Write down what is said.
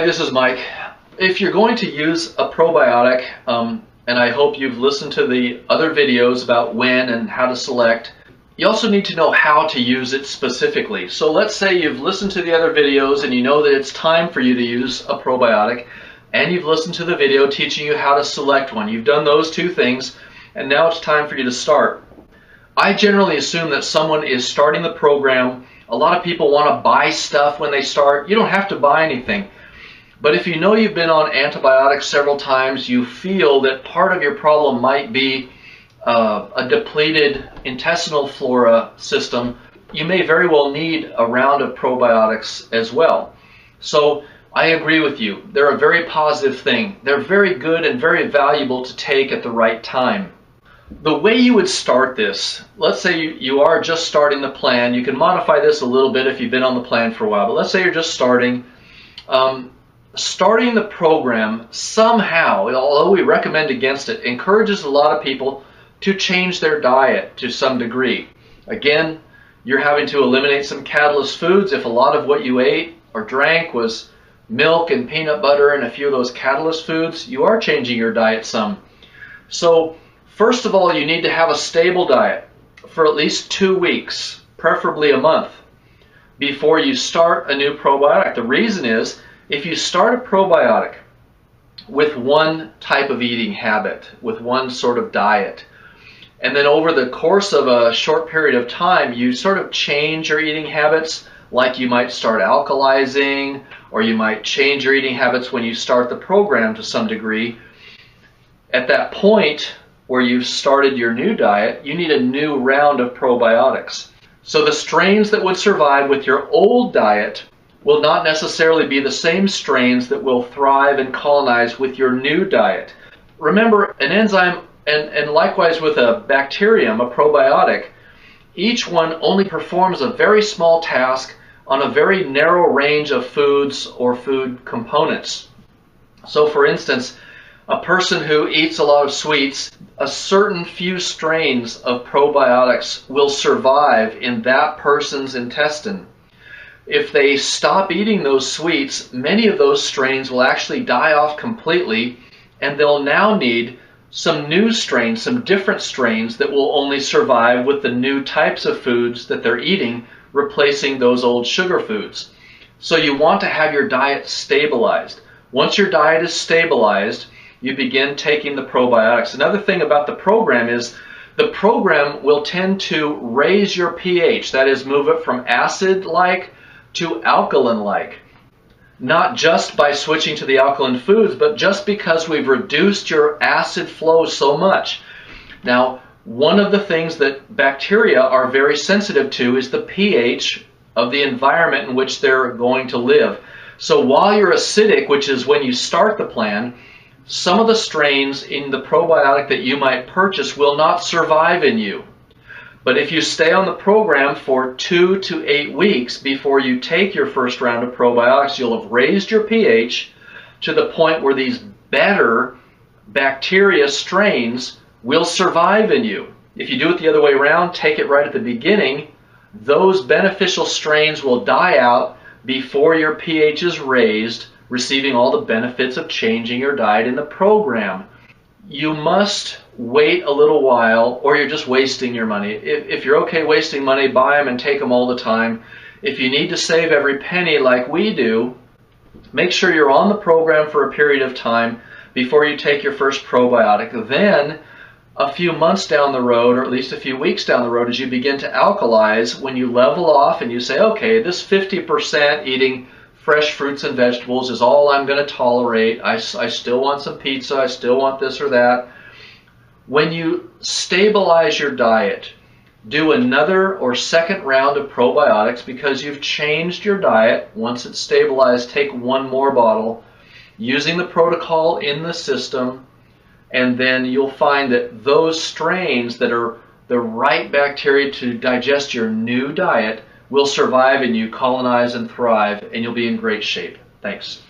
Hi, this is Mike. If you're going to use a probiotic, and I hope you've listened to the other videos about when and how to select, you also need to know how to use it specifically. So let's say you've listened to the other videos and you know that it's time for you to use a probiotic, and you've listened to the video teaching you how to select one. You've done those two things, and now it's time for you to start. I generally assume that someone is starting the program. A lot of people want to buy stuff when they start. You don't have to buy anything. But if you know you've been on antibiotics several times, you feel that part of your problem might be a depleted intestinal flora system, you may very well need a round of probiotics as well. So I agree with you. They're a very positive thing. They're very good and very valuable to take at the right time. The way you would start this, let's say you are just starting the plan. You can modify this a little bit if you've been on the plan for a while, but let's say you're just starting. Starting the program somehow, although we recommend against it, encourages a lot of people to change their diet to some degree. Again, you're having to eliminate some catalyst foods. If a lot of what you ate or drank was milk and peanut butter and a few of those catalyst foods, you are changing your diet some. So first of all, you need to have a stable diet for at least 2 weeks, preferably a month, before you start a new probiotic. The reason is, if you start a probiotic with one type of eating habit, with one sort of diet, and then over the course of a short period of time, you sort of change your eating habits, like you might start alkalizing, or you might change your eating habits when you start the program to some degree. At that point where you've started your new diet, you need a new round of probiotics. So the strains that would survive with your old diet will not necessarily be the same strains that will thrive and colonize with your new diet. Remember, an enzyme, and likewise with a bacterium, a probiotic, each one only performs a very small task on a very narrow range of foods or food components. So for instance, a person who eats a lot of sweets, a certain few strains of probiotics will survive in that person's intestine. If they stop eating those sweets, many of those strains will actually die off completely, and they'll now need some new strains, some different strains that will only survive with the new types of foods that they're eating, replacing those old sugar foods. So you want to have your diet stabilized. Once your diet is stabilized, you begin taking the probiotics. Another thing about the program is the program will tend to raise your pH, that is, move it from acid-like to alkaline-like. Not just by switching to the alkaline foods, but just because we've reduced your acid flow so much. Now, one of the things that bacteria are very sensitive to is the pH of the environment in which they're going to live. So while you're acidic, which is when you start the plan, some of the strains in the probiotic that you might purchase will not survive in you. But if you stay on the program for 2 to 8 weeks before you take your first round of probiotics, you'll have raised your pH to the point where these better bacteria strains will survive in you. If you do it the other way around, take it right at the beginning, those beneficial strains will die out before your pH is raised, receiving all the benefits of changing your diet in the program. You must wait a little while, or you're just wasting your money. If you're okay wasting money, buy them and take them all the time. If you need to save every penny like we do, make sure you're on the program for a period of time before you take your first probiotic. Then, a few months down the road, or at least a few weeks down the road, as you begin to alkalize, when you level off and you say, okay, this 50% eating fresh fruits and vegetables is all I'm going to tolerate. I still want some pizza. I still want this or that. When you stabilize your diet, do another or second round of probiotics because you've changed your diet. Once it's stabilized, take one more bottle using the protocol in the system, and then you'll find that those strains that are the right bacteria to digest your new diet will survive and you colonize and thrive, and you'll be in great shape. Thanks.